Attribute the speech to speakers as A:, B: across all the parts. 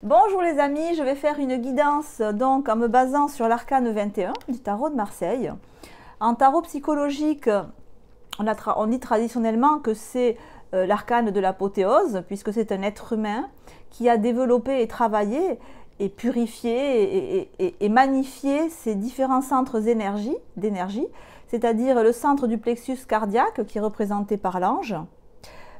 A: Bonjour les amis, je vais faire une guidance donc en me basant sur l'arcane 21 du tarot de Marseille. En tarot psychologique, on dit traditionnellement que c'est l'arcane de l'apothéose, puisque c'est un être humain qui a développé et travaillé et purifié et magnifié ses différents centres d'énergie, c'est-à-dire le centre du plexus cardiaque qui est représenté par l'ange.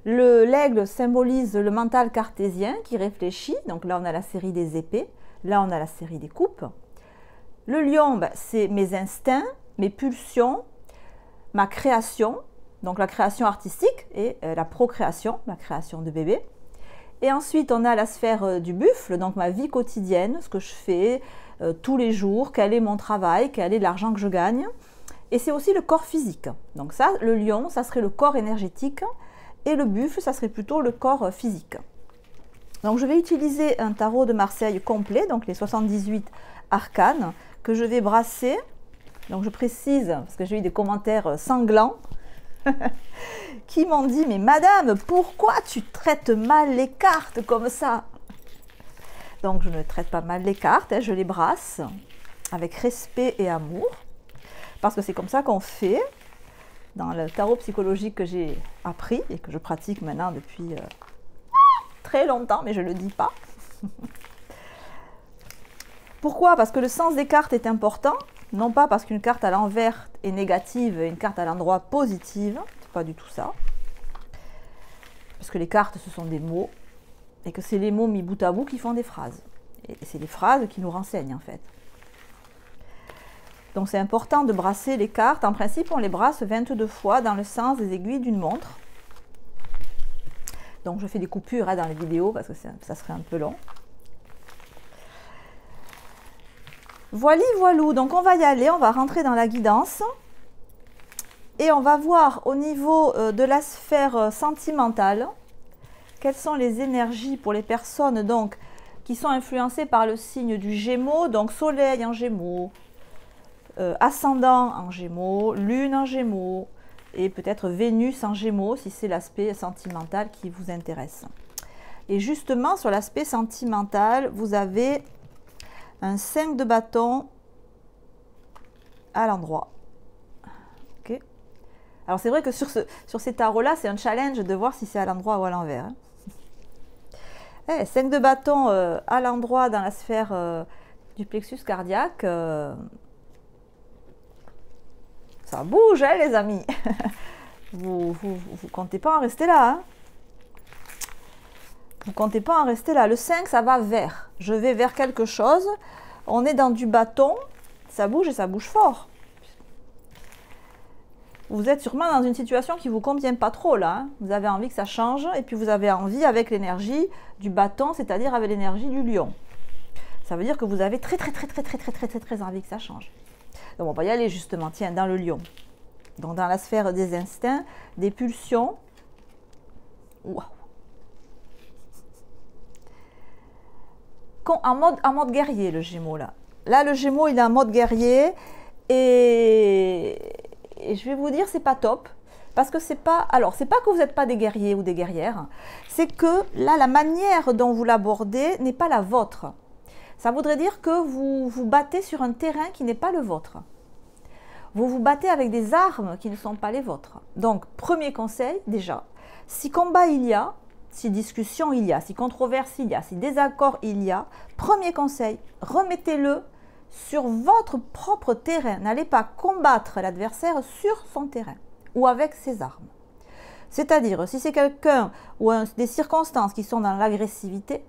A: L'aigle symbolise le mental cartésien qui réfléchit, donc là on a la série des épées, là on a la série des coupes. Le lion, c'est mes instincts, mes pulsions, ma création, donc la création artistique et la procréation, la création de bébé. Et ensuite on a la sphère du buffle, donc ma vie quotidienne, ce que je fais tous les jours, quel est mon travail, quel est l'argent que je gagne. Et c'est aussi le corps physique. Donc ça, le lion, ça serait le corps énergétique. Et le buffle, ça serait plutôt le corps physique. Donc je vais utiliser un tarot de Marseille complet, donc les 78 arcanes, que je vais brasser. Donc je précise, parce que j'ai eu des commentaires sanglants, qui m'ont dit « Mais madame, pourquoi tu traites mal les cartes comme ça ?» Donc je ne traite pas mal les cartes, je les brasse avec respect et amour, parce que c'est comme ça qu'on fait. Dans le tarot psychologique que j'ai appris et que je pratique maintenant depuis très longtemps, mais je ne le dis pas. Pourquoi? Parce que le sens des cartes est important, non pas parce qu'une carte à l'envers est négative et une carte à l'endroit positive, c'est pas du tout ça. Parce que les cartes, ce sont des mots, et que c'est les mots mis bout à bout qui font des phrases. Et c'est les phrases qui nous renseignent en fait. Donc c'est important de brasser les cartes. En principe, on les brasse 22 fois dans le sens des aiguilles d'une montre. Donc je fais des coupures dans les vidéos parce que ça serait un peu long. Voilou, donc on va y aller, on va rentrer dans la guidance. Et on va voir au niveau de la sphère sentimentale, quelles sont les énergies pour les personnes donc, qui sont influencées par le signe du Gémeaux, donc Soleil en Gémeaux, ascendant en Gémeaux, Lune en Gémeaux et peut-être Vénus en Gémeaux si c'est l'aspect sentimental qui vous intéresse. Et justement sur l'aspect sentimental, vous avez un 5 de bâton à l'endroit. Okay. Alors c'est vrai que sur ces tarots-là, c'est un challenge de voir si c'est à l'endroit ou à l'envers. Hein. 5 de bâton à l'endroit dans la sphère du plexus cardiaque. Ça bouge, hein, les amis. Vous comptez pas en rester là. Hein. Vous comptez pas en rester là. Le 5, ça va vers. Je vais vers quelque chose. On est dans du bâton. Ça bouge et ça bouge fort. Vous êtes sûrement dans une situation qui ne vous convient pas trop là. Hein. Vous avez envie que ça change. Et puis vous avez envie avec l'énergie du bâton, c'est-à-dire avec l'énergie du lion. Ça veut dire que vous avez très envie que ça change. Donc on va y aller justement, tiens, dans le lion. Donc dans la sphère des instincts, des pulsions. Waouh. En mode guerrier, le Gémeaux là. Là, le Gémeaux, il est en mode guerrier. Et je vais vous dire, c'est pas top. Parce que c'est pas... Alors, c'est pas que vous n'êtes pas des guerriers ou des guerrières. C'est que là, la manière dont vous l'abordez n'est pas la vôtre. Ça voudrait dire que vous vous battez sur un terrain qui n'est pas le vôtre. Vous vous battez avec des armes qui ne sont pas les vôtres. Donc, premier conseil, déjà, si combat il y a, si discussion il y a, si controverse il y a, si désaccord il y a, premier conseil, remettez-le sur votre propre terrain. N'allez pas combattre l'adversaire sur son terrain ou avec ses armes. C'est-à-dire, si c'est quelqu'un ou des circonstances qui sont dans l'agressivité,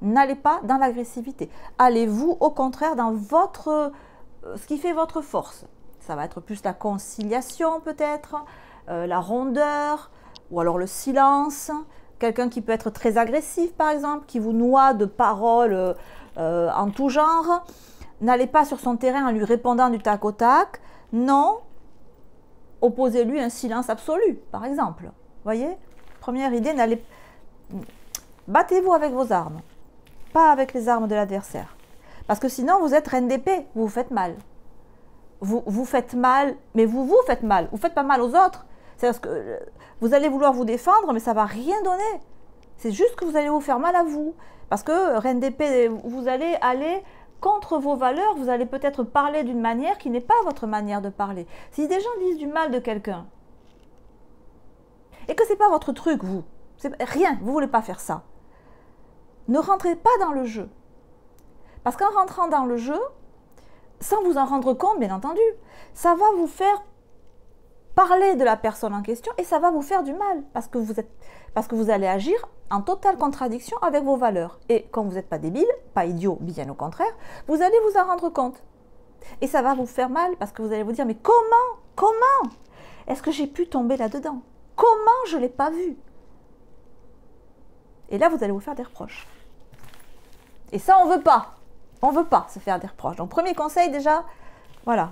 A: n'allez pas dans l'agressivité. Allez-vous au contraire dans ce qui fait votre force. Ça va être plus la conciliation peut-être, la rondeur, ou alors le silence. Quelqu'un qui peut être très agressif par exemple, qui vous noie de paroles en tout genre. N'allez pas sur son terrain en lui répondant du tac au tac. Non, opposez-lui un silence absolu par exemple. Voyez, première idée, battez-vous avec vos armes. Pas avec les armes de l'adversaire. Parce que sinon, vous êtes reine d'épée, vous vous faites mal. Vous faites mal, mais vous faites mal. Vous ne faites pas mal aux autres. C'est-à-dire que vous allez vouloir vous défendre, mais ça ne va rien donner. C'est juste que vous allez vous faire mal à vous. Parce que Reine d'épée, vous allez aller contre vos valeurs, vous allez peut-être parler d'une manière qui n'est pas votre manière de parler. Si des gens disent du mal de quelqu'un, et que ce n'est pas votre truc, vous, rien, vous ne voulez pas faire ça, ne rentrez pas dans le jeu. Parce qu'en rentrant dans le jeu, sans vous en rendre compte, bien entendu, ça va vous faire parler de la personne en question et ça va vous faire du mal parce que vous allez agir en totale contradiction avec vos valeurs. Et quand vous n'êtes pas débile, pas idiot, bien au contraire, vous allez vous en rendre compte. Et ça va vous faire mal parce que vous allez vous dire, mais comment est-ce que j'ai pu tomber là-dedans? Comment je ne l'ai pas vu? Et là, vous allez vous faire des reproches. Et ça, on ne veut pas. On ne veut pas se faire des reproches. Donc, premier conseil déjà, voilà,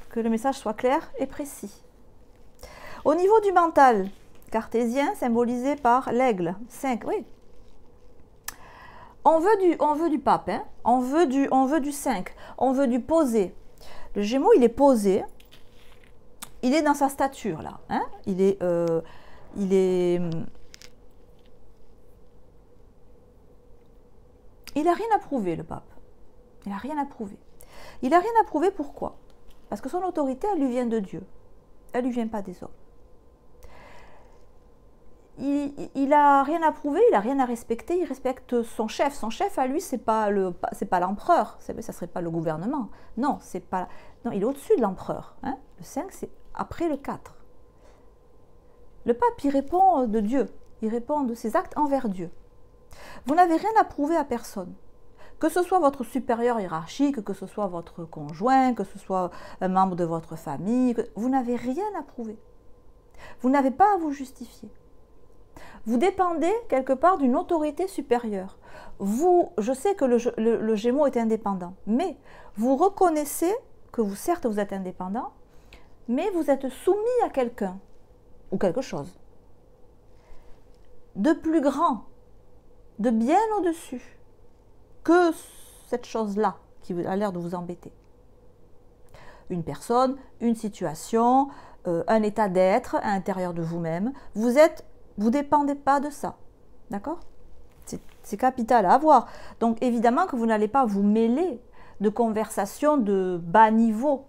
A: que le message soit clair et précis. Au niveau du mental, cartésien symbolisé par l'aigle, 5, oui. On veut du pape, hein. on veut du 5, on veut du posé. Le Gémeaux, il est posé, il est dans sa stature là, hein. Il n'a rien à prouver, le pape. Il n'a rien à prouver. Il n'a rien à prouver, pourquoi? Parce que son autorité, elle lui vient de Dieu. Elle ne lui vient pas des hommes. Il n'a rien à prouver, il n'a rien à respecter, il respecte son chef. Son chef, à lui, c'est pas l'empereur, ça ne serait pas le gouvernement. Non, non, il est au-dessus de l'empereur. Hein. Le 5, c'est après le 4. Le pape, il répond de Dieu. Il répond de ses actes envers Dieu. Vous n'avez rien à prouver à personne. Que ce soit votre supérieur hiérarchique, que ce soit votre conjoint, que ce soit un membre de votre famille, vous n'avez rien à prouver. Vous n'avez pas à vous justifier. Vous dépendez quelque part d'une autorité supérieure. Je sais que le Gémeaux est indépendant, mais vous reconnaissez que certes vous êtes indépendant, mais vous êtes soumis à quelqu'un ou quelque chose de plus grand, de bien au-dessus que cette chose-là qui a l'air de vous embêter. Une personne, une situation, un état d'être à l'intérieur de vous-même. Vous ne dépendez pas de ça. D'accord? C'est capital à avoir. Donc évidemment que vous n'allez pas vous mêler de conversations de bas niveau.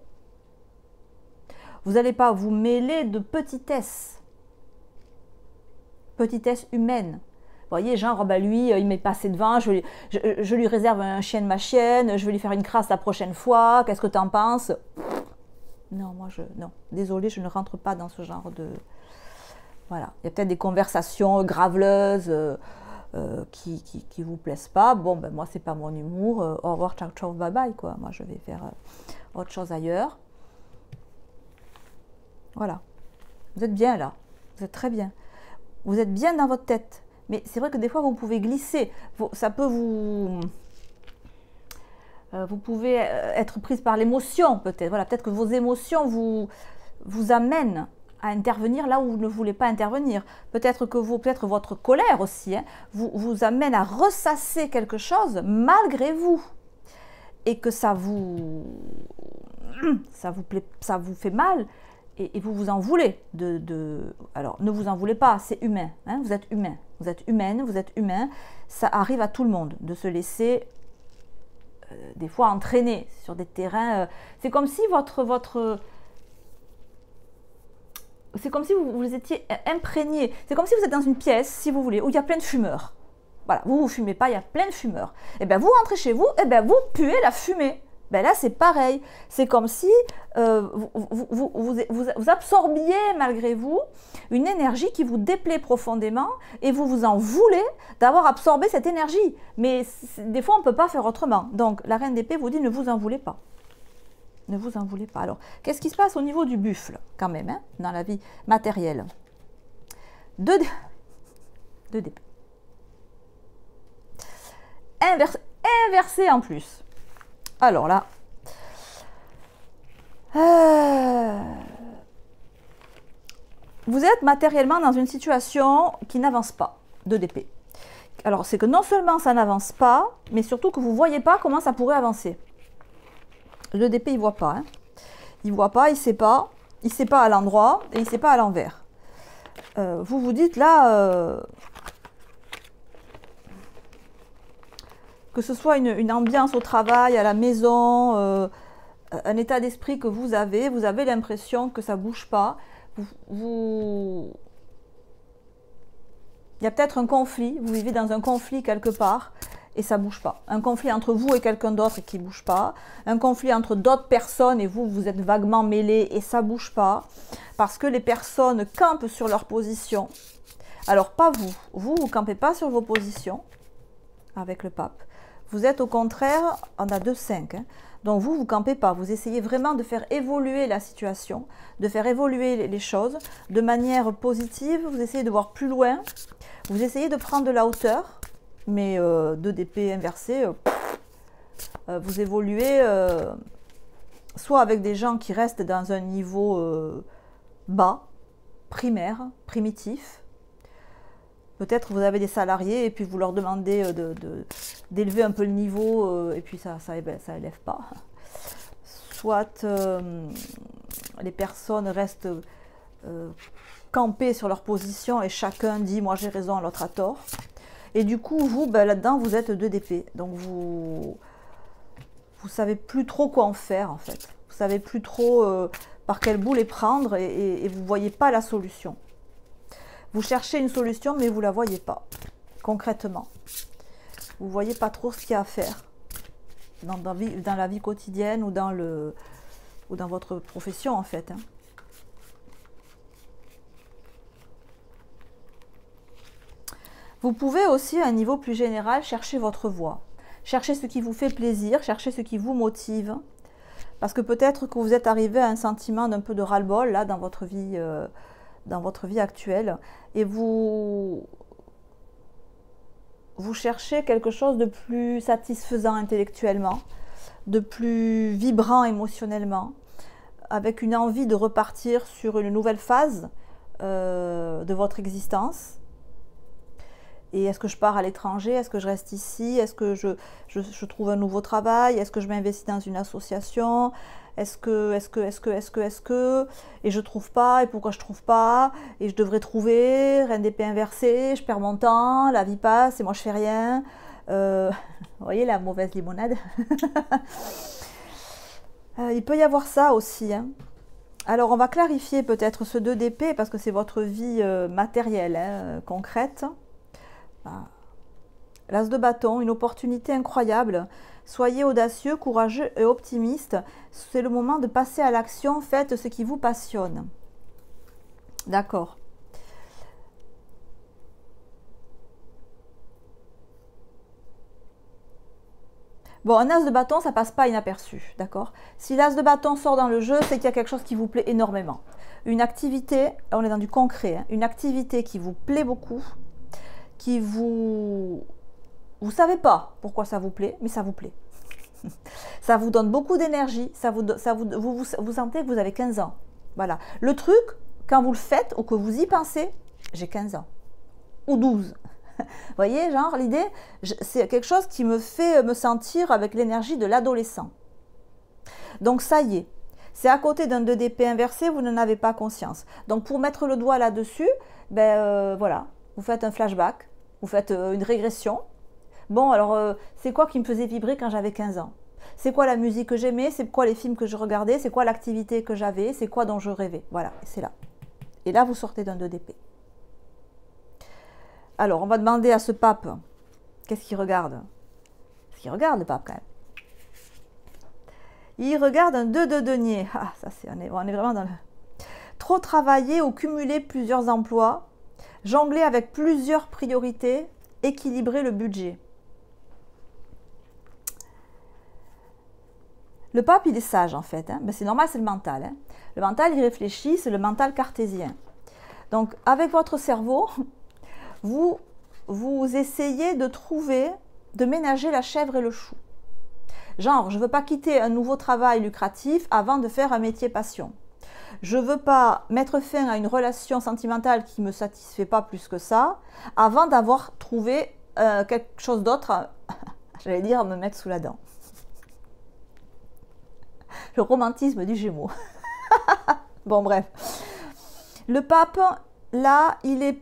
A: Vous n'allez pas vous mêler de petitesse humaine. Vous voyez, genre, bah lui, il m'est passé devant, je lui réserve un chien de ma chienne, je vais lui faire une crasse la prochaine fois, qu'est-ce que tu en penses? Non, non, désolée, je ne rentre pas dans ce genre de... Voilà, il y a peut-être des conversations graveleuses qui vous plaisent pas. Bon, ben moi, c'est pas mon humour. Au revoir, ciao, ciao, bye bye, quoi. Moi, je vais faire autre chose ailleurs. Voilà. Vous êtes bien là. Vous êtes très bien. Vous êtes bien dans votre tête. Mais c'est vrai que des fois, vous pouvez glisser. Ça peut vous... vous pouvez être prise par l'émotion, peut-être. Voilà, peut-être que vos émotions vous amènent à intervenir là où vous ne voulez pas intervenir. Peut-être que peut-être votre colère aussi, hein, vous amène à ressasser quelque chose malgré vous. Et que ça vous fait mal. Et vous vous en voulez. Alors, ne vous en voulez pas, c'est humain. Hein, vous êtes humain. Vous êtes humaine, vous êtes humain. Ça arrive à tout le monde de se laisser, des fois, entraîner sur des terrains. C'est comme si c'est comme si vous étiez imprégné. C'est comme si vous êtes dans une pièce, si vous voulez, où il y a plein de fumeurs. Voilà, vous ne fumez pas, il y a plein de fumeurs. Et bien, vous rentrez chez vous, et bien, vous puez la fumée. Ben là, c'est pareil. C'est comme si vous absorbiez malgré vous une énergie qui vous déplaît profondément et vous vous en voulez d'avoir absorbé cette énergie. Mais des fois, on ne peut pas faire autrement. Donc, la Reine d'épée vous dit ne vous en voulez pas. Ne vous en voulez pas. Alors, qu'est-ce qui se passe au niveau du buffle, quand même, hein, dans la vie matérielle? Deux d'épée. Inversé en plus. Alors là, vous êtes matériellement dans une situation qui n'avance pas, 2 d'épée. Alors c'est que non seulement ça n'avance pas, mais surtout que vous ne voyez pas comment ça pourrait avancer. Le d'épée, il ne voit pas. Hein. Il ne voit pas, il ne sait pas à l'endroit et il ne sait pas à l'envers. Vous vous dites là, que ce soit une ambiance au travail, à la maison, un état d'esprit que vous avez l'impression que ça ne bouge pas. Il y a peut-être un conflit, vous vivez dans un conflit quelque part et ça ne bouge pas. Un conflit entre vous et quelqu'un d'autre qui ne bouge pas. Un conflit entre d'autres personnes et vous, vous êtes vaguement mêlés et ça ne bouge pas. Parce que les personnes campent sur leur position. Alors pas vous, vous ne campez pas sur vos positions avec le pape. Vous êtes au contraire, on a 2-5, hein. Donc vous, vous ne campez pas, vous essayez vraiment de faire évoluer la situation, de faire évoluer les choses de manière positive, vous essayez de voir plus loin, vous essayez de prendre de la hauteur, mais 2 d'épée inversée, vous évoluez soit avec des gens qui restent dans un niveau bas, primaire, primitif. Peut-être vous avez des salariés et puis vous leur demandez d'élever un peu le niveau et puis ça élève pas. Soit les personnes restent campées sur leur position et chacun dit moi j'ai raison, l'autre a tort. Et du coup vous, là-dedans vous êtes 2 d'épée. Donc vous savez plus trop quoi en faire en fait. Vous savez plus trop par quel bout les prendre et vous voyez pas la solution. Vous cherchez une solution, mais vous ne la voyez pas, concrètement. Vous ne voyez pas trop ce qu'il y a à faire dans la vie quotidienne ou dans votre profession, en fait. Hein. Vous pouvez aussi, à un niveau plus général, chercher votre voie. Chercher ce qui vous fait plaisir, chercher ce qui vous motive. Parce que peut-être que vous êtes arrivé à un sentiment d'un peu de ras-le-bol, là, dans votre vie actuelle, et vous cherchez quelque chose de plus satisfaisant intellectuellement, de plus vibrant émotionnellement, avec une envie de repartir sur une nouvelle phase de votre existence. Et est-ce que je pars à l'étranger? Est-ce que je reste ici? Est-ce que je trouve un nouveau travail? Est-ce que je m'investis dans une association? Est-ce que, et je trouve pas, et pourquoi je trouve pas, et je devrais trouver, reine d'épée inversée, je perds mon temps, la vie passe, et moi je fais rien. Vous voyez la mauvaise limonade. Il peut y avoir ça aussi. Hein. Alors on va clarifier peut-être ce 2 d'épée, parce que c'est votre vie matérielle, hein, concrète. L'as de bâton, une opportunité incroyable. Soyez audacieux, courageux et optimiste. C'est le moment de passer à l'action. Faites ce qui vous passionne. D'accord. Bon, un as de bâton, ça passe pas inaperçu, d'accord? Si l'as de bâton sort dans le jeu, c'est qu'il y a quelque chose qui vous plaît énormément. Une activité, on est dans du concret, hein, une activité qui vous plaît beaucoup, qui vous savez pas pourquoi ça vous plaît, mais ça vous plaît. Ça vous donne vous sentez que vous avez 15 ans. Voilà. Le truc, quand vous le faites ou que vous y pensez, j'ai 15 ans. Ou 12. Vous voyez, genre, l'idée, c'est quelque chose qui me fait me sentir avec l'énergie de l'adolescent. Donc, ça y est. C'est à côté d'un 2 d'épée inversé, vous n'en avez pas conscience. Donc, pour mettre le doigt là-dessus, voilà, vous faites un flashback, vous faites une régression. Bon, alors, c'est quoi qui me faisait vibrer quand j'avais 15 ans? C'est quoi la musique que j'aimais? C'est quoi les films que je regardais? C'est quoi l'activité que j'avais? C'est quoi dont je rêvais? Voilà, c'est là. Et là, vous sortez d'un 2 d'épée. Alors, on va demander à ce pape, qu'est-ce qu'il regarde? Qu'est-ce qu'il regarde, le pape, quand même? Il regarde un 2 de denier. Ah, ça, on est vraiment dans le... Trop travailler ou cumuler plusieurs emplois, jongler avec plusieurs priorités, équilibrer le budget. Le pape, il est sage, en fait. Hein. C'est normal, c'est le mental. Hein. Le mental, il réfléchit, c'est le mental cartésien. Donc, avec votre cerveau, vous essayez de trouver, de ménager la chèvre et le chou. Genre, je ne veux pas quitter un nouveau travail lucratif avant de faire un métier passion. Je ne veux pas mettre fin à une relation sentimentale qui ne me satisfait pas plus que ça, avant d'avoir trouvé quelque chose d'autre, j'allais dire, me mettre sous la dent. Le romantisme du Gémeaux. Bon, bref. Le pape, là, il est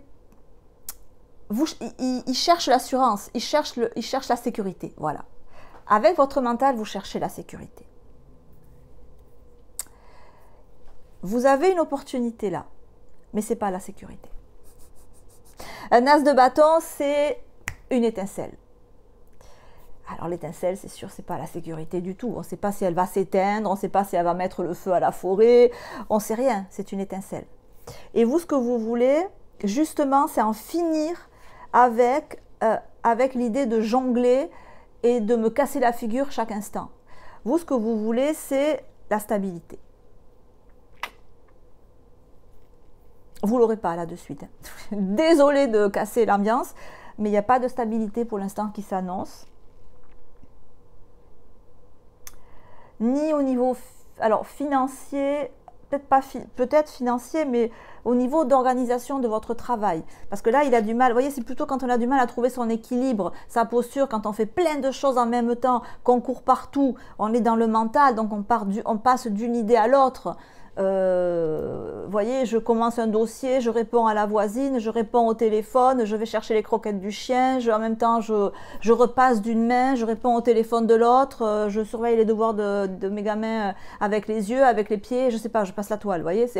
A: il cherche l'assurance, il cherche la sécurité. Voilà. Avec votre mental, vous cherchez la sécurité. Vous avez une opportunité là, mais ce n'est pas la sécurité. Un as de bâton, c'est une étincelle. Alors l'étincelle, c'est sûr, c'est pas la sécurité du tout. On ne sait pas si elle va s'éteindre, on ne sait pas si elle va mettre le feu à la forêt, on ne sait rien, c'est une étincelle. Et vous, ce que vous voulez, justement, c'est en finir avec l'idée de jongler et de me casser la figure chaque instant. Vous, ce que vous voulez, c'est la stabilité. Vous ne l'aurez pas là de suite. Désolée de casser l'ambiance, mais il n'y a pas de stabilité pour l'instant qui s'annonce. Ni au niveau financier, peut-être financier, mais au niveau d'organisation de votre travail. Parce que là, il a du mal. Vous voyez, c'est plutôt quand on a du mal à trouver son équilibre, sa posture, quand on fait plein de choses en même temps, qu'on court partout, on est dans le mental, donc on passe d'une idée à l'autre. Vous voyez, je commence un dossier, je réponds à la voisine, je réponds au téléphone, je vais chercher les croquettes du chien, en même temps je repasse d'une main, je réponds au téléphone de l'autre, je surveille les devoirs de mes gamins avec les yeux, avec les pieds, je sais pas, je passe la toile, vous voyez,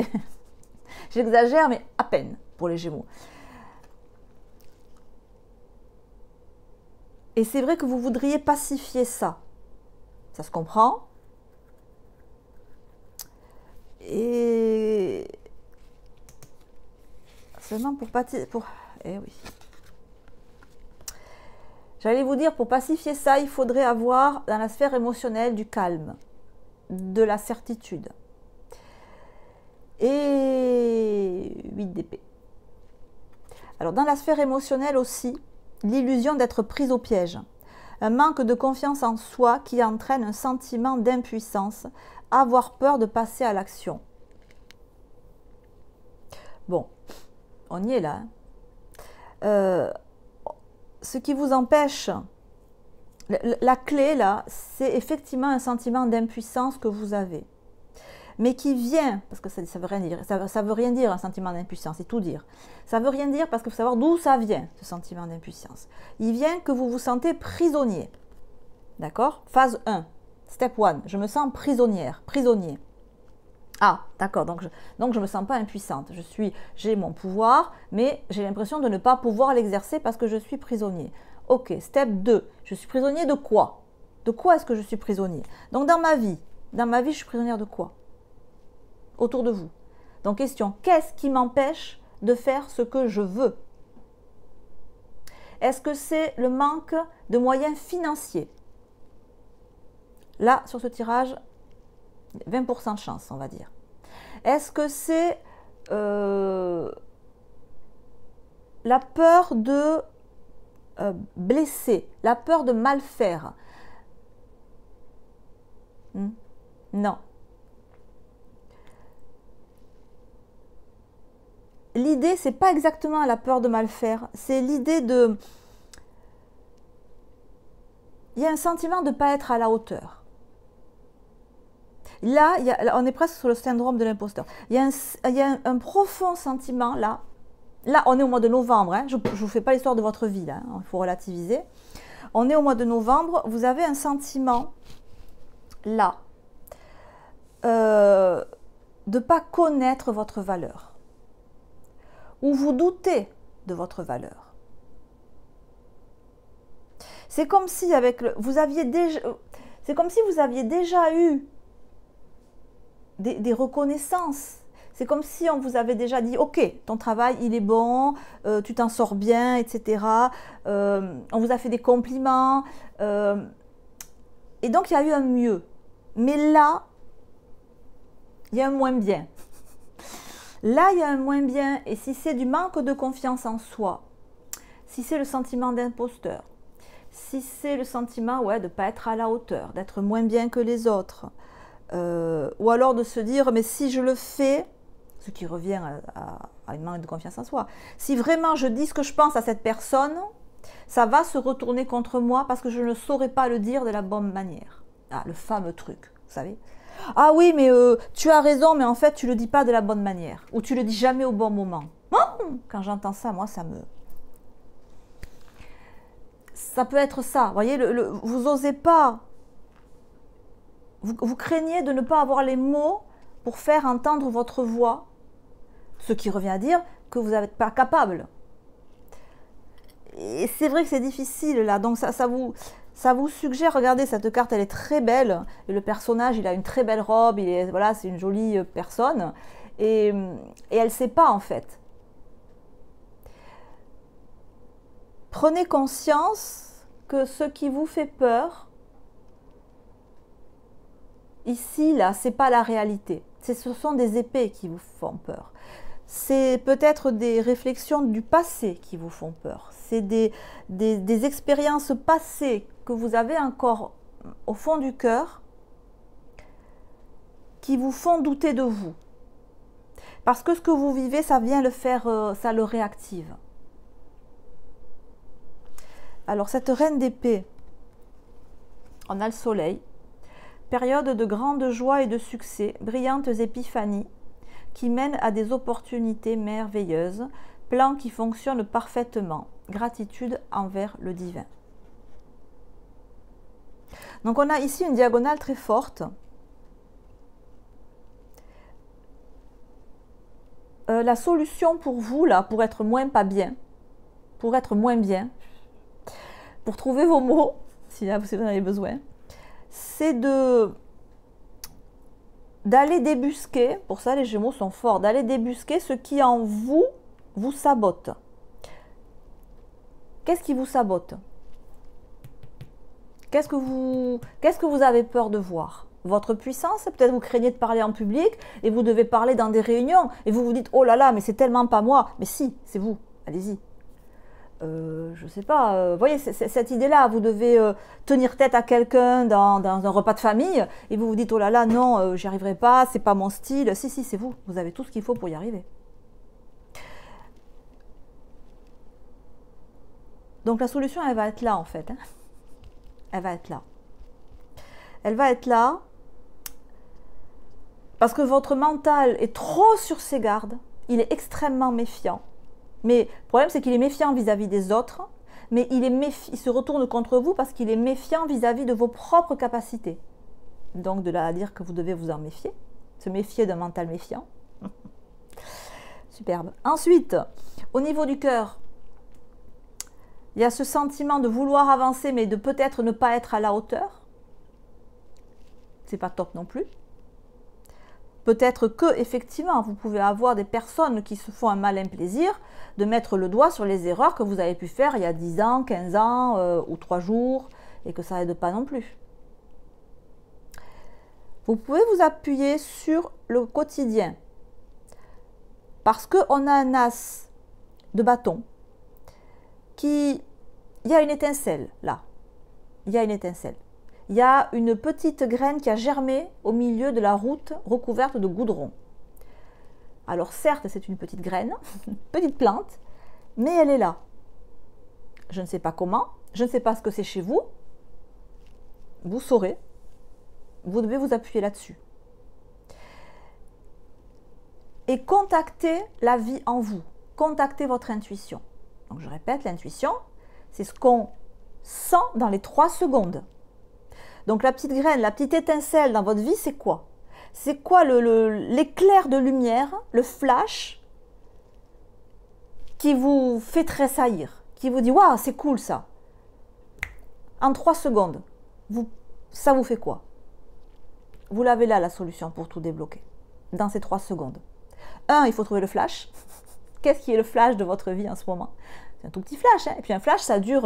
A: j'exagère, mais à peine pour les Gémeaux. Et c'est vrai que vous voudriez pacifier ça. Ça se comprend. Et seulement eh oui. J'allais vous dire, pour pacifier ça, il faudrait avoir dans la sphère émotionnelle du calme, de la certitude. Et 8 d'épée. Alors dans la sphère émotionnelle aussi, l'illusion d'être prise au piège. Un manque de confiance en soi qui entraîne un sentiment d'impuissance, avoir peur de passer à l'action. Bon, on y est là. Ce qui vous empêche, la clé là, c'est effectivement un sentiment d'impuissance que vous avez. Mais qui vient, parce que ça veut rien dire, ça veut rien dire un sentiment d'impuissance, c'est tout dire. Ça veut rien dire parce qu'il faut savoir d'où ça vient, ce sentiment d'impuissance. Il vient que vous vous sentez prisonnier. D'accord? Phase 1. Step 1, je me sens prisonnière, prisonnier. Ah, d'accord, donc je ne me sens pas impuissante. J'ai mon pouvoir, mais j'ai l'impression de ne pas pouvoir l'exercer parce que je suis prisonnier. Ok, step 2, je suis prisonnier de quoi? De quoi est-ce que je suis prisonnier? Donc dans ma vie, je suis prisonnière de quoi? Autour de vous. Donc question, qu'est-ce qui m'empêche de faire ce que je veux? Est-ce que c'est le manque de moyens financiers? Là, sur ce tirage, 20% de chance, on va dire. Est-ce que c'est la peur de blesser, la peur de mal faire? Non. L'idée, c'est pas exactement la peur de mal faire, c'est l'idée de... Il y a un sentiment de ne pas être à la hauteur. Là, on est presque sur le syndrome de l'imposteur. Il y a un profond sentiment là. Là, on est au mois de novembre. Hein. Je ne vous fais pas l'histoire de votre vie, là. Hein. Il faut relativiser. On est au mois de novembre. Vous avez un sentiment là de ne pas connaître votre valeur. Ou vous doutez de votre valeur. C'est comme si c'est comme si vous aviez déjà eu des reconnaissances. C'est comme si on vous avait déjà dit, ok, ton travail, il est bon, tu t'en sors bien, etc. On vous a fait des compliments. Et donc, il y a eu un mieux. Mais là, il y a un moins bien. Là, il y a un moins bien. Et si c'est du manque de confiance en soi, si c'est le sentiment d'imposteur, si c'est le sentiment de ne pas être à la hauteur, d'être moins bien que les autres, ou alors de se dire, mais si je le fais, ce qui revient à une manque de confiance en soi, si vraiment je dis ce que je pense à cette personne, ça va se retourner contre moi parce que je ne saurais pas le dire de la bonne manière. Ah, le fameux truc, vous savez. Ah oui, mais tu as raison, mais en fait, tu ne le dis pas de la bonne manière. Ou tu ne le dis jamais au bon moment. Quand j'entends ça, moi, ça me... Ça peut être ça. Vous voyez, vous osez pas, vous craignez de ne pas avoir les mots pour faire entendre votre voix, ce qui revient à dire que vous n'êtes pas capable. Et c'est vrai que c'est difficile là, donc ça vous suggère, regardez, cette carte elle est très belle, et le personnage il a une très belle robe, voilà, c'est une jolie personne, et elle ne sait pas en fait. Prenez conscience que ce qui vous fait peur, ici, là, ce n'est pas la réalité. Ce sont des épées qui vous font peur. C'est peut-être des réflexions du passé qui vous font peur. C'est des expériences passées que vous avez encore au fond du cœur qui vous font douter de vous. Parce que ce que vous vivez, ça vient le faire, ça le réactive. Alors cette reine d'épée, on a le soleil, période de grande joie et de succès, brillantes épiphanies qui mènent à des opportunités merveilleuses, plan qui fonctionne parfaitement, gratitude envers le divin. Donc on a ici une diagonale très forte. La solution pour vous, là, pour être moins pas bien, pour être moins bien, pour trouver vos mots, si vous en avez besoin, c'est d'aller débusquer, pour ça les Gémeaux sont forts, d'aller débusquer ce qui en vous sabote. Qu'est-ce qui vous sabote? Qu'est-ce que vous avez peur de voir? Votre puissance? Peut-être vous craignez de parler en public et vous devez parler dans des réunions et vous vous dites « Oh là là, mais c'est tellement pas moi !» Mais si, c'est vous, allez-y. Je ne sais pas, vous voyez, cette idée-là, vous devez tenir tête à quelqu'un dans un repas de famille et vous vous dites « Oh là là, non, j'y arriverai pas, c'est pas mon style. » Si, si, c'est vous, vous avez tout ce qu'il faut pour y arriver. Donc la solution, elle va être là en fait. Hein. Elle va être là. Elle va être là parce que votre mental est trop sur ses gardes, il est extrêmement méfiant. Mais le problème, c'est qu'il est méfiant vis-à-vis des autres, mais il se retourne contre vous parce qu'il est méfiant vis-à-vis de vos propres capacités. Donc, de là à dire que vous devez vous en méfier, se méfier d'un mental méfiant. Superbe. Ensuite, au niveau du cœur, il y a ce sentiment de vouloir avancer, mais de peut-être ne pas être à la hauteur. C'est pas top non plus. Peut-être que, effectivement, vous pouvez avoir des personnes qui se font un malin plaisir de mettre le doigt sur les erreurs que vous avez pu faire il y a 10 ans, 15 ans ou 3 jours et que ça n'aide pas non plus. Vous pouvez vous appuyer sur le quotidien parce qu'on a un as de bâton il y a une étincelle là, il y a une étincelle. Il y a une petite graine qui a germé au milieu de la route recouverte de goudron. Alors certes, c'est une petite graine, une petite plante, mais elle est là. Je ne sais pas comment, je ne sais pas ce que c'est chez vous. Vous saurez, vous devez vous appuyer là-dessus. Et contactez la vie en vous, contactez votre intuition. Donc je répète, l'intuition, c'est ce qu'on sent dans les 3 secondes. Donc la petite graine, la petite étincelle dans votre vie, c'est quoi? C'est quoi l'éclair de lumière, le flash qui vous fait tressaillir, qui vous dit « Waouh, c'est cool ça !» En 3 secondes, ça vous fait quoi? Vous l'avez là, la solution pour tout débloquer, dans ces 3 secondes. 1, il faut trouver le flash. Qu'est-ce qui est le flash de votre vie en ce moment? C'est un tout petit flash, hein. Et puis un flash, ça dure,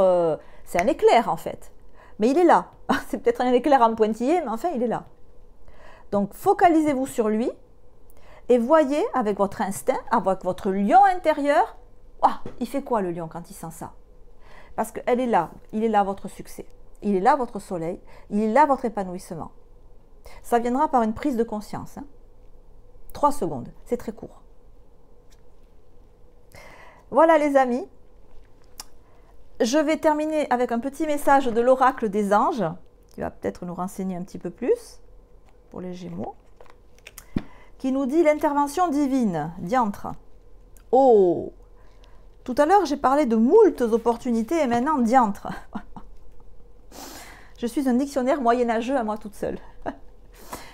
A: c'est un éclair en fait. Mais il est là. C'est peut-être un éclair en pointillé, mais enfin, il est là. Donc, focalisez-vous sur lui et voyez avec votre instinct, avec votre lion intérieur, oh, il fait quoi le lion quand il sent ça? Parce qu'elle est là, il est là votre succès, il est là votre soleil, il est là votre épanouissement. Ça viendra par une prise de conscience. Hein. 3 secondes, c'est très court. Voilà les amis. Je vais terminer avec un petit message de l'oracle des anges, qui va peut-être nous renseigner un petit peu plus, pour les Gémeaux, qui nous dit l'intervention divine, diantre. Oh, Tout à l'heure, j'ai parlé de moultes opportunités et maintenant, diantre. Je suis un dictionnaire moyenâgeux à moi toute seule.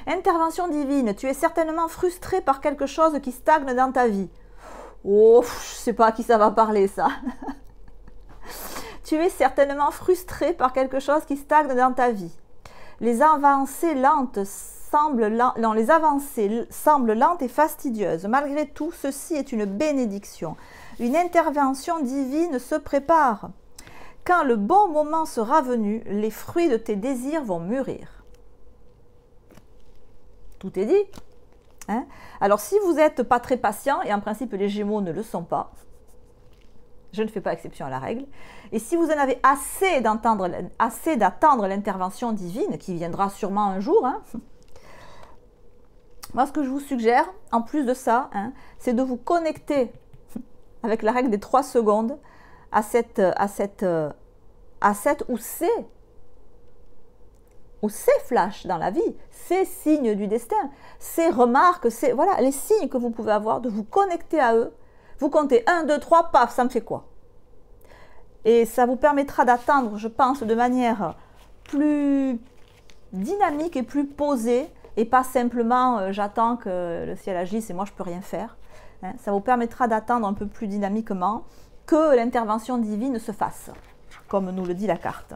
A: Intervention divine. Tu es certainement frustré par quelque chose qui stagne dans ta vie. Oh, je sais pas à qui ça va parler, ça. Tu es certainement frustré par quelque chose qui stagne dans ta vie. Les avancées semblent lentes et fastidieuses. Malgré tout, ceci est une bénédiction. Une intervention divine se prépare. Quand le bon moment sera venu, les fruits de tes désirs vont mûrir. Tout est dit. Hein? Alors, si vous n'êtes pas très patient, et en principe les Gémeaux ne le sont pas, je ne fais pas exception à la règle, et si vous en avez assez d'attendre l'intervention divine, qui viendra sûrement un jour, hein, moi ce que je vous suggère, en plus de ça, hein, c'est de vous connecter avec la règle des 3 secondes à cette ou ces flashs dans la vie, ces signes du destin, ces remarques, voilà, les signes que vous pouvez avoir, de vous connecter à eux. Vous comptez 1, 2, 3, paf, ça me fait quoi? Et ça vous permettra d'attendre, je pense, de manière plus dynamique et plus posée, et pas simplement j'attends que le ciel agisse et moi je ne peux rien faire. Hein. Ça vous permettra d'attendre un peu plus dynamiquement que l'intervention divine se fasse, comme nous le dit la carte.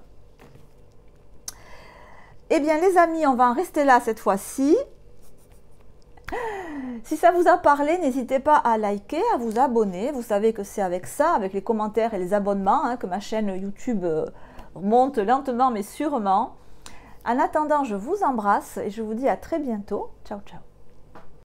A: Eh bien les amis, on va en rester là cette fois-ci. Si ça vous a parlé, n'hésitez pas à liker, à vous abonner. Vous savez que c'est avec ça, avec les commentaires et les abonnements, hein, que ma chaîne YouTube monte lentement mais sûrement. En attendant, je vous embrasse et je vous dis à très bientôt. Ciao, ciao.